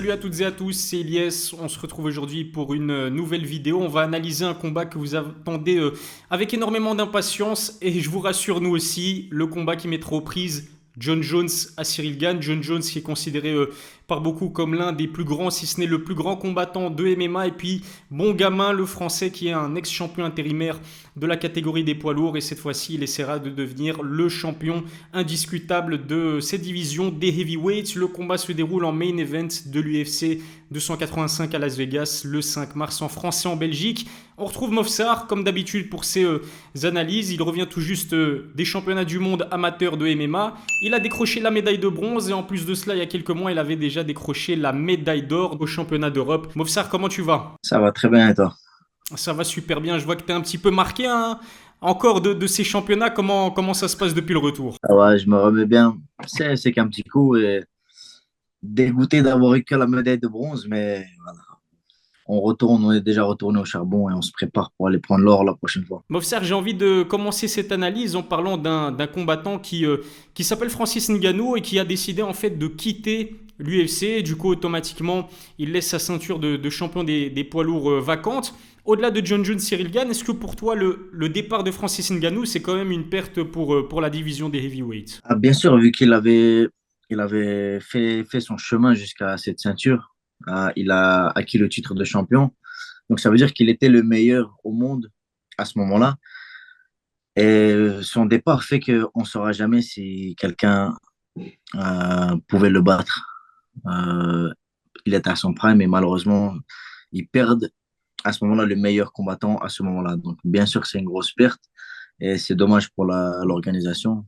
Salut à toutes et à tous, c'est Elias. On se retrouve aujourd'hui pour une nouvelle vidéo. On va analyser un combat que vous attendez avec énormément d'impatience. Et je vous rassure, nous aussi, le combat qui mettra aux prises John Jones à Cyril Gane. John Jones qui est considéré par beaucoup comme l'un des plus grands, si ce n'est le plus grand combattant de MMA. Et puis, bon gamin, le français qui est un ex-champion intérimaire de la catégorie des poids lourds. Et cette fois-ci, il essaiera de devenir le champion indiscutable de cette division des heavyweights. Le combat se déroule en main event de l'UFC 285 à Las Vegas le 5 mars en France et en Belgique. On retrouve Movsar comme d'habitude pour ses analyses. Il revient tout juste des championnats du monde amateurs de MMA. Il a décroché la médaille de bronze et en plus de cela, il y a quelques mois, il avait déjà décroché la médaille d'or au championnat d'Europe. Movsar, comment tu vas? Ça va très bien et toi? Ça va super bien. Je vois que tu es un petit peu marqué hein, encore de ces championnats. Comment ça se passe depuis le retour? Ça va, je me remets bien. C'est qu'un petit coup et dégoûté d'avoir eu que la médaille de bronze, mais voilà. On retourne, on est déjà retourné au charbon et on se prépare pour aller prendre l'or la prochaine fois. Mofsar, j'ai envie de commencer cette analyse en parlant d'un combattant qui s'appelle Francis Ngannou et qui a décidé en fait de quitter l'UFC. Du coup, automatiquement, il laisse sa ceinture de champion des poids lourds vacante. Au-delà de John Jones, Cyril Gane, est-ce que pour toi, le départ de Francis Ngannou, c'est quand même une perte pour la division des heavyweights? Ah, bien sûr, vu il avait fait son chemin jusqu'à cette ceinture, il a acquis le titre de champion. Donc ça veut dire qu'il était le meilleur au monde à ce moment-là. Et son départ fait qu'on ne saura jamais si quelqu'un pouvait le battre. Euh, il était à son prime et malheureusement, ils perdent à ce moment-là le meilleur combattant à ce moment-là. Donc, bien sûr, c'est une grosse perte et c'est dommage pour l'organisation.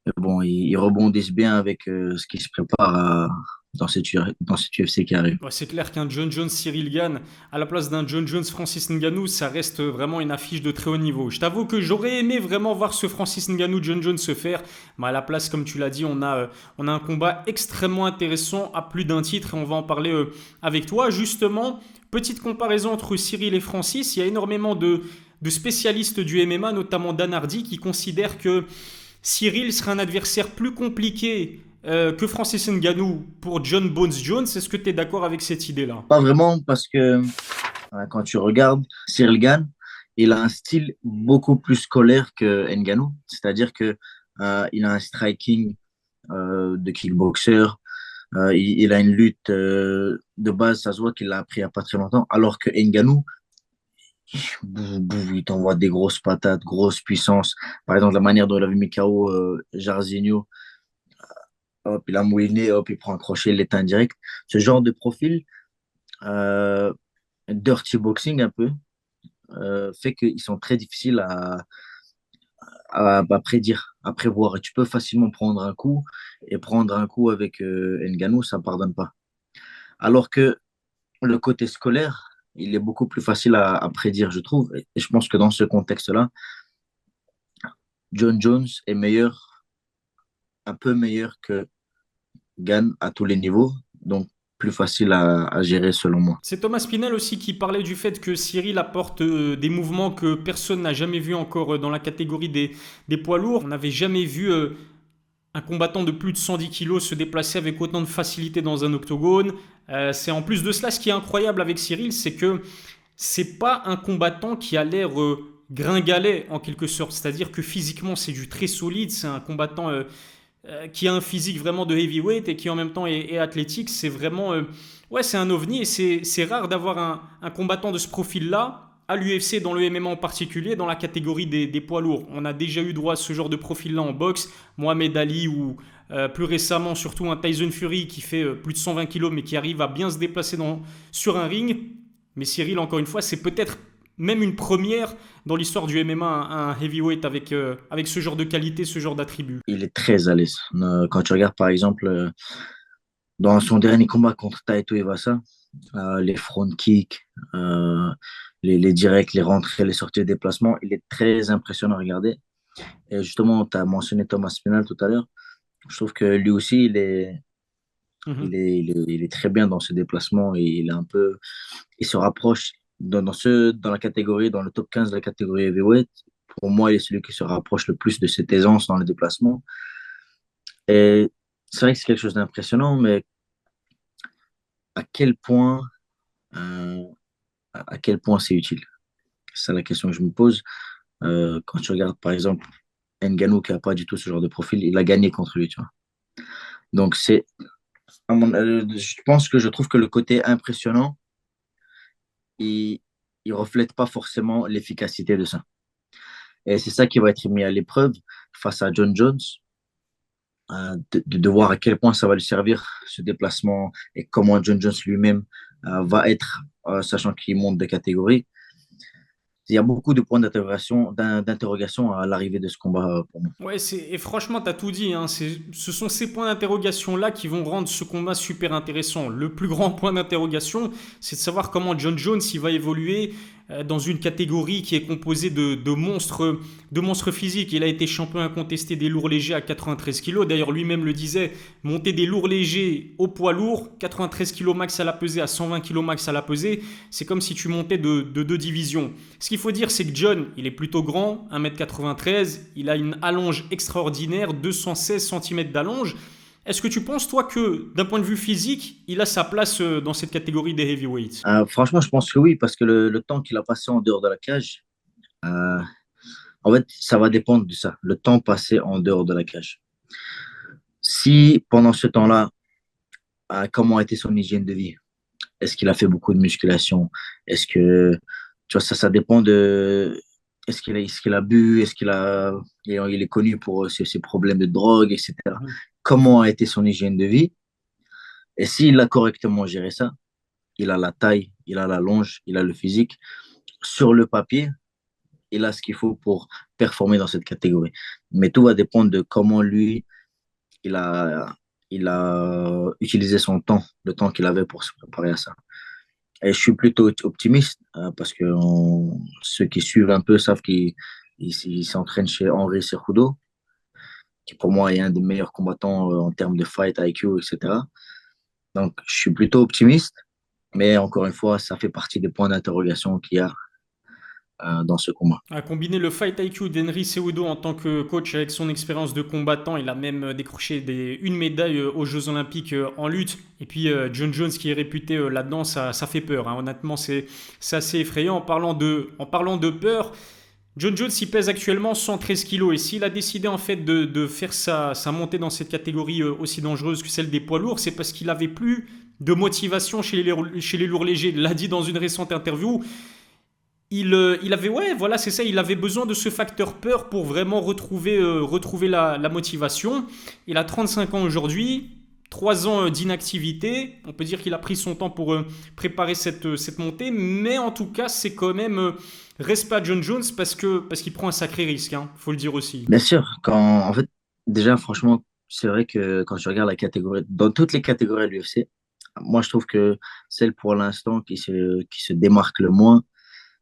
Mais bon, ils rebondissent bien avec ce qui se prépare dans cette UFC qui arrive. Ouais, c'est clair qu'un John Jones Cyril Gane à la place d'un John Jones Francis Ngannou, ça reste vraiment une affiche de très haut niveau. Je t'avoue que j'aurais aimé vraiment voir ce Francis Ngannou John Jones se faire, mais à la place, comme tu l'as dit, on a un combat extrêmement intéressant à plus d'un titre et on va en parler avec toi. Justement, petite comparaison entre Cyril et Francis, il y a énormément de spécialistes du MMA, notamment Dan Hardy, qui considèrent que Cyril sera un adversaire plus compliqué que Francis Ngannou pour John Bones Jones. Est-ce que tu es d'accord avec cette idée-là? Pas vraiment parce que quand tu regardes Cyril Gane, il a un style beaucoup plus scolaire que Ngannou. C'est-à-dire que il a un striking de kickboxer. Il a une lutte de base, ça se voit qu'il l'a appris il n'y a pas très longtemps, alors que Ngannou, il t'envoie des grosses patates, grosse puissance. Par exemple, la manière dont il avait mis KO Jairzinho, hop, il a mouliné, hop, il prend un crochet, il l'éteint direct. Ce genre de profil, euh, dirty boxing un peu, fait qu'ils sont très difficiles à prédire, à prévoir. Et tu peux facilement prendre un coup, et prendre un coup avec Ngannou, ça ne pardonne pas. Alors que le côté scolaire, il est beaucoup plus facile à prédire, je trouve. Et je pense que dans ce contexte-là, John Jones est meilleur, un peu meilleur que Gann à tous les niveaux, donc plus facile à gérer selon moi. C'est Thomas Pinel aussi qui parlait du fait que Cyril apporte des mouvements que personne n'a jamais vu encore dans la catégorie des poids lourds. On n'avait jamais vu un combattant de plus de 110 kilos se déplacer avec autant de facilité dans un octogone. C'est en plus de cela, ce qui est incroyable avec Cyril, c'est que c'est pas un combattant qui a l'air gringalet en quelque sorte. C'est-à-dire que physiquement, c'est du très solide. C'est un combattant qui a un physique vraiment de heavyweight et qui en même temps est athlétique. C'est vraiment. Ouais, c'est un ovni et c'est rare d'avoir un combattant de ce profil-là à l'UFC, dans le MMA en particulier, dans la catégorie des poids lourds. On a déjà eu droit à ce genre de profil-là en boxe. Mohamed Ali ou plus récemment, surtout un Tyson Fury qui fait plus de 120 kilos mais qui arrive à bien se déplacer sur un ring. Mais Cyril, encore une fois, c'est peut-être même une première dans l'histoire du MMA, un heavyweight avec ce genre de qualité, ce genre d'attribut. Il est très à l'aise. Quand tu regardes par exemple dans son dernier combat contre Taito Iwasa, les front kicks, les directs, les rentrées, les sorties de déplacement, il est très impressionnant à regarder. Et justement, tu as mentionné Thomas Pinal tout à l'heure. Je trouve que lui aussi, Mhm. il est très bien dans ses déplacements. Et il est un peu, il se rapproche dans la catégorie, dans le top 15 de la catégorie heavyweight. Pour moi, il est celui qui se rapproche le plus de cette aisance dans les déplacements. Et c'est vrai que c'est quelque chose d'impressionnant, mais à quel point, euh, à quel point c'est utile. C'est la question que je me pose. Quand tu regardes, par exemple, Ngannou, qui n'a pas du tout ce genre de profil, il a gagné contre lui, tu vois. Donc, je pense que je trouve que le côté impressionnant, il, il reflète pas forcément l'efficacité de ça. Et c'est ça qui va être mis à l'épreuve face à John Jones, de voir à quel point ça va lui servir, ce déplacement, et comment John Jones lui-même va être, sachant qu'il monte de catégorie. Il y a beaucoup de points d'interrogation à l'arrivée de ce combat pour moi. Ouais, et franchement, t'as tout dit, hein. Ce sont ces points d'interrogation-là qui vont rendre ce combat super intéressant. Le plus grand point d'interrogation, c'est de savoir comment John Jones il va évoluer dans une catégorie qui est composée de monstres physiques. Il a été champion incontesté des lourds légers à 93 kilos. D'ailleurs, lui-même le disait, monter des lourds légers au poids lourd, 93 kilos max à la pesée, à 120 kilos max à la pesée, c'est comme si tu montais de deux divisions. Ce qu'il faut dire, c'est que John, il est plutôt grand, 1m93, il a une allonge extraordinaire, 216 cm d'allonge. Est-ce que tu penses, toi, que d'un point de vue physique, il a sa place dans cette catégorie des heavyweights? Franchement, je pense que oui, parce que le temps qu'il a passé en dehors de la cage, euh, en fait, ça va dépendre de ça, le temps passé en dehors de la cage. Si pendant ce temps-là, comment a été son hygiène de vie? Est-ce qu'il a fait beaucoup de musculation? Est-ce que, tu vois, ça dépend de, est-ce qu'il a bu? Il est connu pour ses problèmes de drogue, etc. Comment a été son hygiène de vie? Et s'il a correctement géré ça, il a la taille, il a la longe, il a le physique. Sur le papier, il a ce qu'il faut pour performer dans cette catégorie. Mais tout va dépendre de comment lui, il a, il a utilisé son temps, le temps qu'il avait pour se préparer à ça. Et je suis plutôt optimiste parce que ceux qui suivent un peu savent qu'il s'entraîne chez Henri Cejudo, qui pour moi est un des meilleurs combattants en termes de fight IQ, etc. Donc je suis plutôt optimiste, mais encore une fois, ça fait partie des points d'interrogation qu'il y a dans ce combat. À combiner le fight IQ d'Henry Cejudo en tant que coach avec son expérience de combattant, il a même décroché une médaille aux Jeux Olympiques en lutte. Et puis John Jones qui est réputé là-dedans, ça fait peur, hein. Honnêtement, c'est assez effrayant. En parlant de peur, John Jones il pèse actuellement 113 kilos et s'il a décidé en fait de faire sa montée dans cette catégorie aussi dangereuse que celle des poids lourds, c'est parce qu'il avait plus de motivation chez les lourds légers. Il l'a dit dans une récente interview, il avait, ouais, voilà, c'est ça, il avait besoin de ce facteur peur pour vraiment retrouver la motivation. Il a 35 ans aujourd'hui, 3 ans d'inactivité. On peut dire qu'il a pris son temps pour préparer cette montée, mais en tout cas, c'est quand même respect à John Jones parce qu'il prend un sacré risque, hein, faut le dire aussi. Bien sûr, en fait, déjà, franchement, c'est vrai que quand je regarde la catégorie, dans toutes les catégories de l'UFC, moi, je trouve que celle pour l'instant qui se démarque le moins,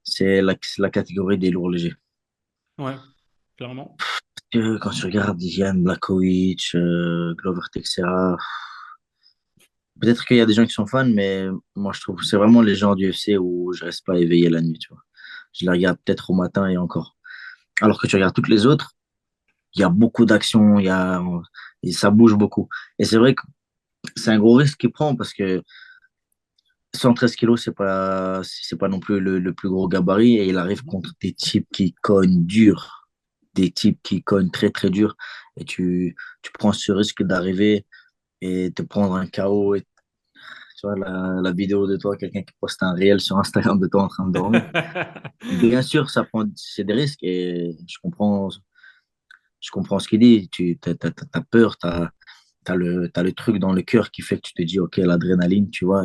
c'est la catégorie des lourds légers. Ouais, clairement. Quand tu regardes Jan Blachowicz, Glover Teixeira, peut-être qu'il y a des gens qui sont fans, mais moi je trouve que c'est vraiment les gens du UFC où je reste pas éveillé la nuit, tu vois. Je les regarde peut-être au matin et encore. Alors que tu regardes toutes les autres, il y a beaucoup d'actions, et ça bouge beaucoup. Et c'est vrai que c'est un gros risque qu'il prend parce que 113 kilos, c'est pas non plus le plus gros gabarit et il arrive contre des types qui cognent dur, des types qui cognent très très dur et tu prends ce risque d'arriver et te prendre un KO. Et, tu vois, la vidéo de toi, quelqu'un qui poste un réel sur Instagram de toi en train de dormir. Bien sûr, c'est des risques et je comprends ce qu'il dit. T'as peur, t'as le truc dans le cœur qui fait que tu te dis, OK, l'adrénaline, tu vois,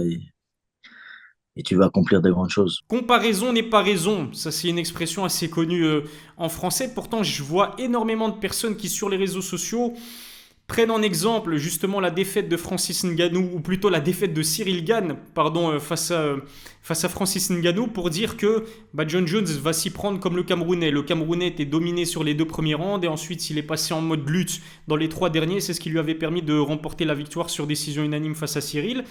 et tu vas accomplir de grandes choses. Comparaison n'est pas raison, ça c'est une expression assez connue en français. Pourtant, je vois énormément de personnes qui sur les réseaux sociaux prennent en exemple justement la défaite de Francis Ngannou, ou plutôt la défaite de Cyril Gane, pardon, face à Francis Ngannou, pour dire que John Jones va s'y prendre comme le Camerounais. Le Camerounais était dominé sur les 2 premiers rounds et ensuite il est passé en mode lutte dans les 3 derniers. C'est ce qui lui avait permis de remporter la victoire sur décision unanime face à Cyril.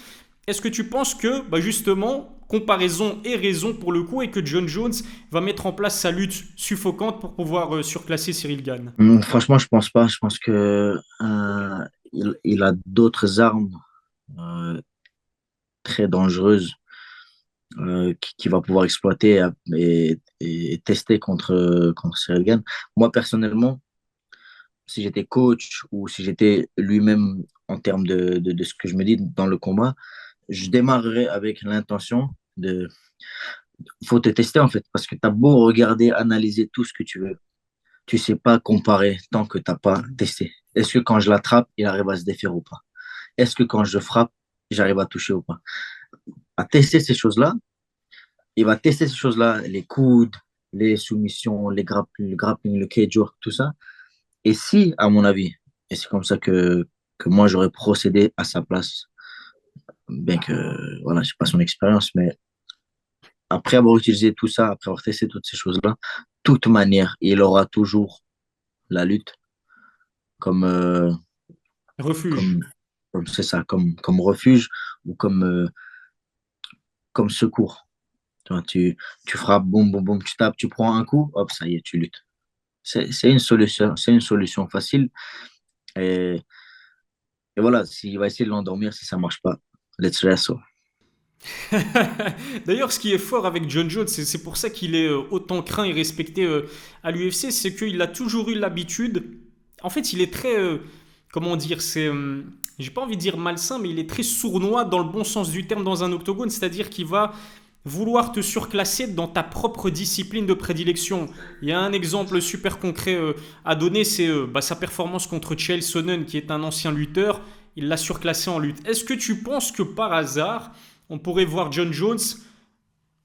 Est-ce que tu penses que, justement, comparaison et raison pour le coup, et que John Jones va mettre en place sa lutte suffocante pour pouvoir surclasser Cyril Gane? Franchement, je pense pas. Je pense que il a d'autres armes. Euh, très dangereuse qui va pouvoir exploiter et tester contre Cyril Gane. Moi, personnellement, si j'étais coach ou si j'étais lui-même en termes de ce que je me dis dans le combat, je démarrerais avec l'intention de... Il faut te tester en fait, parce que tu as beau regarder, analyser tout ce que tu veux. Tu sais pas comparer tant que tu n'as pas testé. Est-ce que quand je l'attrape, il arrive à se défaire ou pas? Est-ce que quand je frappe, j'arrive à toucher ou pas? À tester ces choses-là, il va tester ces choses-là, les coudes, les soumissions, le grappling, le cage work, tout ça. Et si, à mon avis, et c'est comme ça que moi j'aurais procédé à sa place, bien que voilà, je n'ai pas son expérience, mais après avoir utilisé tout ça, après avoir testé toutes ces choses-là, de toute manière, il aura toujours la lutte comme, Refuge. comme, comme c'est ça, comme refuge ou comme secours. Tu vois, tu frappes, boum, boum, boum, tu tapes, tu prends un coup, hop, ça y est, tu luttes. C'est une solution facile. Et, et voilà, s'il va essayer de l'endormir, si ça marche pas, let's wrestle. D'ailleurs, ce qui est fort avec John Jones, c'est pour ça qu'il est autant craint et respecté à l'UFC, c'est qu'il a toujours eu l'habitude. En fait, il est très. Comment dire c'est, j'ai pas envie de dire malsain, mais il est très sournois dans le bon sens du terme dans un octogone, c'est-à-dire qu'il va vouloir te surclasser dans ta propre discipline de prédilection. Il y a un exemple super concret à donner, c'est sa performance contre Chael Sonnen, qui est un ancien lutteur. Il l'a surclassé en lutte. Est-ce que tu penses que par hasard, on pourrait voir John Jones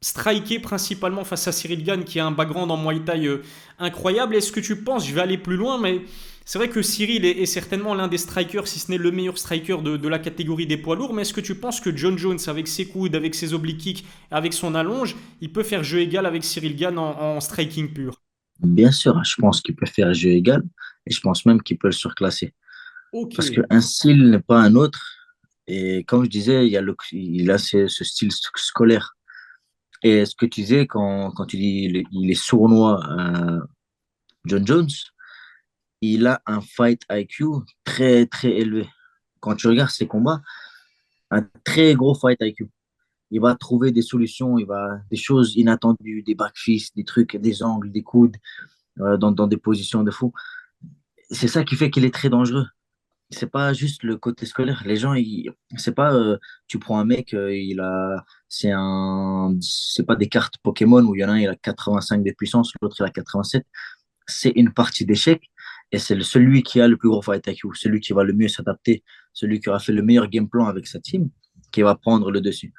striker principalement face à Cyril Gane qui a un background en Muay Thai incroyable? Est-ce que tu penses, je vais aller plus loin, mais c'est vrai que Cyril est certainement l'un des strikers, si ce n'est le meilleur striker de la catégorie des poids lourds, mais est-ce que tu penses que John Jones, avec ses coudes, avec ses obliques kicks, avec son allonge, il peut faire jeu égal avec Cyril Gane en striking pur? Bien sûr, je pense qu'il peut faire un jeu égal et je pense même qu'il peut le surclasser. Ok. Parce qu'un style n'est pas un autre. Et comme je disais, il a ce style scolaire. Et ce que tu disais quand tu dis il est sournois, John Jones, il a un fight IQ très, très élevé. Quand tu regardes ses combats, un très gros fight IQ. Il va trouver des solutions, des choses inattendues, des backfists, des trucs, des angles, des coudes, dans des positions de fou. C'est ça qui fait qu'il est très dangereux. C'est pas juste le côté scolaire. Les gens, c'est pas, tu prends un mec, c'est pas des cartes Pokémon où il y en a un, il a 85 de puissance, l'autre, il a 87. C'est une partie d'échec et c'est celui qui a le plus gros fight IQ, celui qui va le mieux s'adapter, celui qui aura fait le meilleur game plan avec sa team, qui va prendre le dessus.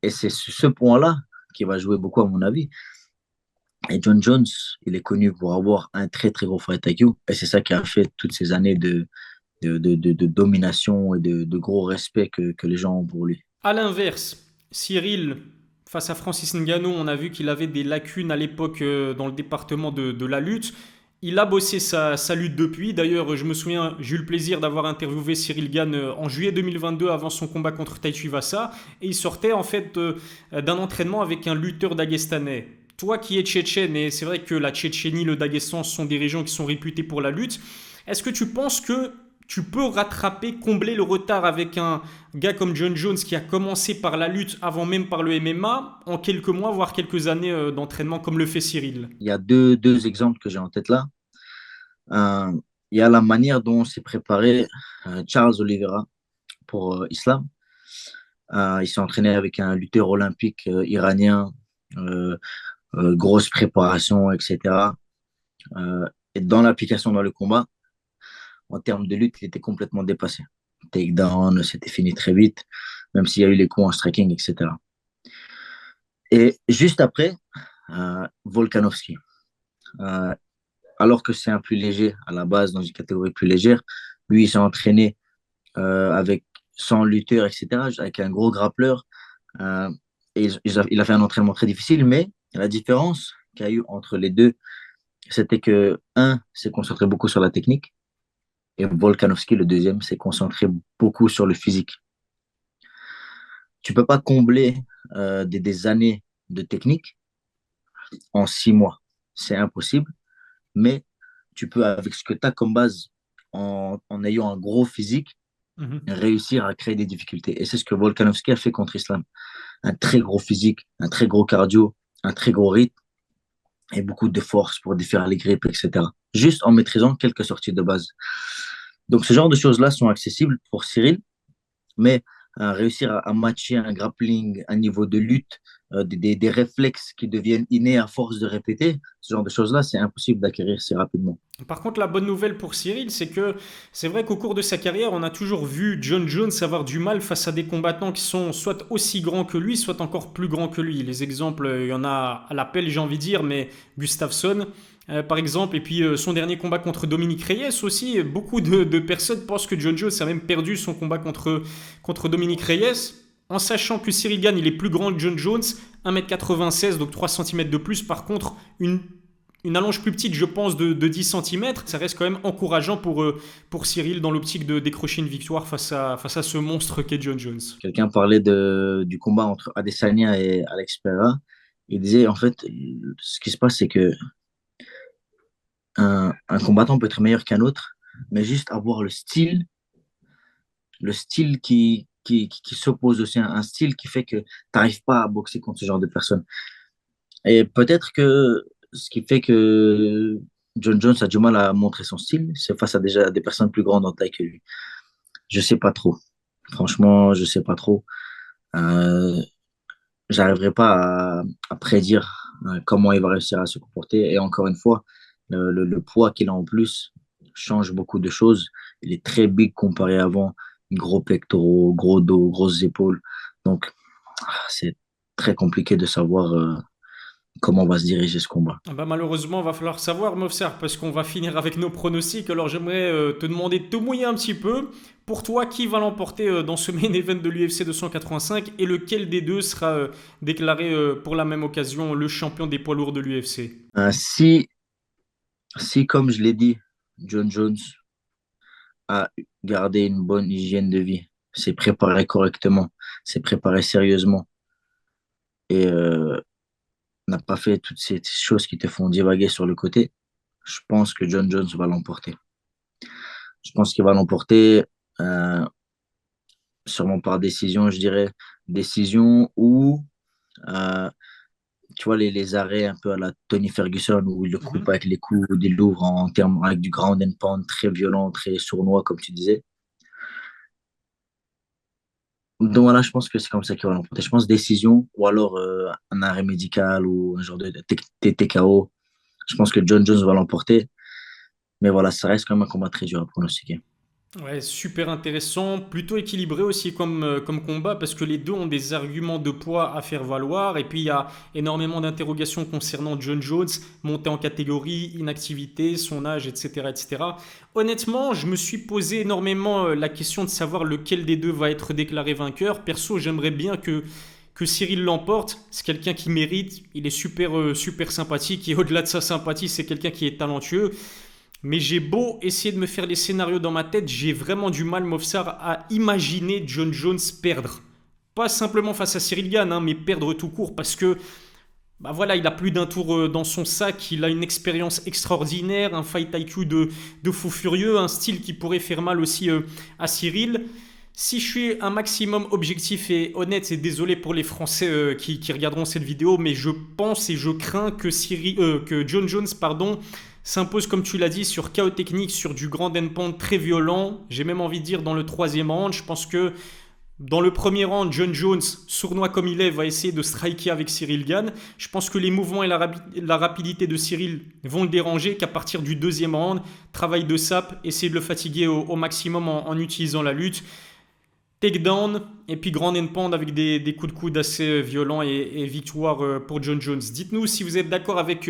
Et c'est ce point-là qui va jouer beaucoup, à mon avis. Et John Jones, il est connu pour avoir un très, très gros fight IQ. Et c'est ça qui a fait toutes ces années de domination et de gros respect que les gens ont pour lui. À l'inverse, Cyril, face à Francis Ngannou, on a vu qu'il avait des lacunes à l'époque dans le département de la lutte. Il a bossé sa lutte depuis. D'ailleurs, je me souviens, j'ai eu le plaisir d'avoir interviewé Cyril Gane en juillet 2022 avant son combat contre Tai Tuivasa. Et il sortait en fait d'un entraînement avec un lutteur daguestanais. Toi qui es tchétchène, et c'est vrai que la Tchétchénie, le Daghestan sont des régions qui sont réputées pour la lutte, est-ce que tu penses que tu peux rattraper, combler le retard avec un gars comme John Jones qui a commencé par la lutte avant même par le MMA en quelques mois, voire quelques années d'entraînement comme le fait Cyril? Il y a deux exemples que j'ai en tête là. Euh, il y a la manière dont s'est préparé Charles Oliveira pour Islam. Il s'est entraîné avec un lutteur olympique iranien, euh, grosse préparation, etc. Et dans l'application dans le combat, en termes de lutte, il était complètement dépassé. Takedown, c'était fini très vite, même s'il y a eu les coups en striking, etc. Et juste après, Volkanovski. Euh, alors que c'est un plus léger à la base, dans une catégorie plus légère, lui, il s'est entraîné avec 100 lutteurs, etc., avec un gros grappleur. Euh, et il a fait un entraînement très difficile, mais la différence qu'il y a eu entre les deux, c'était que, un, s'est concentré beaucoup sur la technique, et Volkanovski, le deuxième, s'est concentré beaucoup sur le physique. Tu peux pas combler des années de technique en 6 mois. C'est impossible, mais tu peux, avec ce que tu as comme base, en ayant un gros physique, Mhm. réussir à créer des difficultés. Et c'est ce que Volkanovski a fait contre Islam. Un très gros physique, un très gros cardio, un très gros rythme et beaucoup de force pour défaire les grippes, etc. Juste en maîtrisant quelques sorties de base. Donc ce genre de choses-là sont accessibles pour Cyril, mais réussir à matcher un grappling, un niveau de lutte, des réflexes qui deviennent innés à force de répéter, ce genre de choses-là, c'est impossible d'acquérir si rapidement. Par contre, la bonne nouvelle pour Cyril, c'est que c'est vrai qu'au cours de sa carrière, on a toujours vu John Jones avoir du mal face à des combattants qui sont soit aussi grands que lui, soit encore plus grands que lui. Les exemples, il y en a à l'appel, j'ai envie de dire, mais Gustafsson, par exemple, et puis son dernier combat contre Dominique Reyes aussi, beaucoup de personnes pensent que John Jones a même perdu son combat contre Dominique Reyes. En sachant que Cyril Gane, il est plus grand que John Jones, 1,96 m, donc 3 cm de plus. Par contre, une allonge plus petite, je pense, de 10 cm, ça reste quand même encourageant pour Cyril dans l'optique de décrocher une victoire face à ce monstre qu'est John Jones. Quelqu'un parlait du combat entre Adesanya et Alex Pereira. Il disait, en fait, ce qui se passe, c'est que un combattant peut être meilleur qu'un autre, mais juste avoir le style qui s'oppose aussi, un style qui fait que tu n'arrives pas à boxer contre ce genre de personnes. Et peut-être que ce qui fait que John Jones a du mal à montrer son style, c'est face à déjà des personnes plus grandes en taille que lui. Je sais pas trop. Franchement, je sais pas trop. Euh, J'arriverai pas à prédire comment il va réussir à se comporter. Et encore une fois, le poids qu'il a en plus change beaucoup de choses. Il est très big comparé à avant. Gros pectoraux, gros dos, grosses épaules. Donc, c'est très compliqué de savoir comment va se diriger ce combat. Ah bah malheureusement, va falloir savoir, Mofsar, parce qu'on va finir avec nos pronostics. Alors j'aimerais te demander de te mouiller un petit peu. Pour toi, qui va l'emporter dans ce main event de l'UFC 285 et lequel des deux sera déclaré pour la même occasion le champion des poids lourds de l'UFC? Si, comme je l'ai dit, John Jones a gardé une bonne hygiène de vie, s'est préparé correctement, s'est préparé sérieusement et n'a pas fait toutes ces choses qui te font divaguer sur le côté, je pense que John Jones va l'emporter. Je pense qu'il va l'emporter euh, sûrement par décision, je dirais. Décision ou, euh, tu vois, les arrêts un peu à la Tony Ferguson où il le coupe Mhm. avec les coudes, il l'ouvre en termes avec du ground and pound très violent, très sournois, comme tu disais. Donc voilà, je pense que c'est comme ça qu'il va l'emporter. Je pense décision ou alors un arrêt médical ou un genre de TKO. Je pense que John Jones va l'emporter. Mais voilà, ça reste quand même un combat très dur à pronostiquer. Ouais, super intéressant, plutôt équilibré aussi comme combat parce que les deux ont des arguments de poids à faire valoir et puis il y a énormément d'interrogations concernant John Jones, montée en catégorie, inactivité, son âge, etc., etc. Honnêtement, je me suis posé énormément la question de savoir lequel des deux va être déclaré vainqueur. Perso, j'aimerais bien que Cyril l'emporte. C'est quelqu'un qui mérite, il est super sympathique et au-delà de sa sympathie, c'est quelqu'un qui est talentueux. Mais j'ai beau essayer de me faire les scénarios dans ma tête, j'ai vraiment du mal, Mofsar, à imaginer John Jones perdre. Pas simplement face à Cyril Gane, hein, mais perdre tout court parce que bah voilà, il a plus d'un tour dans son sac, il a une expérience extraordinaire, un fight IQ de fou furieux, un style qui pourrait faire mal aussi à Cyril. Si je suis un maximum objectif et honnête, et désolé pour les Français qui regarderont cette vidéo, mais je pense et je crains que John Jones s'impose, comme tu l'as dit, sur chaos technique, sur du grand end pound très violent. J'ai même envie de dire dans le troisième round. Je pense que dans le premier round, John Jones, sournois comme il est, va essayer de striker avec Cyril Gane. Je pense que les mouvements et la rapidité de Cyril vont le déranger, qu'à partir du deuxième round, travail de sape, essayer de le fatiguer au maximum en utilisant la lutte. Takedown et puis grand and pound avec des coups de coude assez violents et victoire pour John Jones. Dites-nous si vous êtes d'accord avec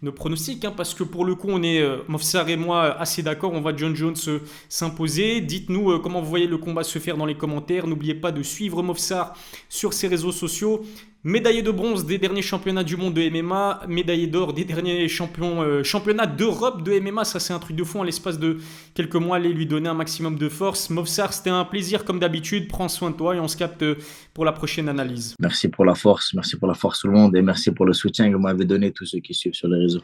nos pronostics, hein, parce que pour le coup, on est, Mofsar et moi, assez d'accord. On voit John Jones s'imposer. Dites-nous comment vous voyez le combat se faire dans les commentaires. N'oubliez pas de suivre Mofsar sur ses réseaux sociaux. Médaillé de bronze des derniers championnats du monde de MMA, médaillé d'or des derniers championnats d'Europe de MMA. Ça, c'est un truc de fou en l'espace de quelques mois. Allez lui donner un maximum de force. Mofsar, c'était un plaisir comme d'habitude. Prends soin de toi et on se capte pour la prochaine analyse. Merci pour la force tout le monde et merci pour le soutien que vous m'avez donné tous ceux qui suivent sur les réseaux.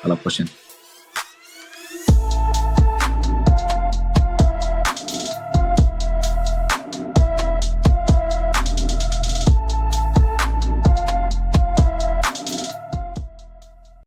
À la prochaine.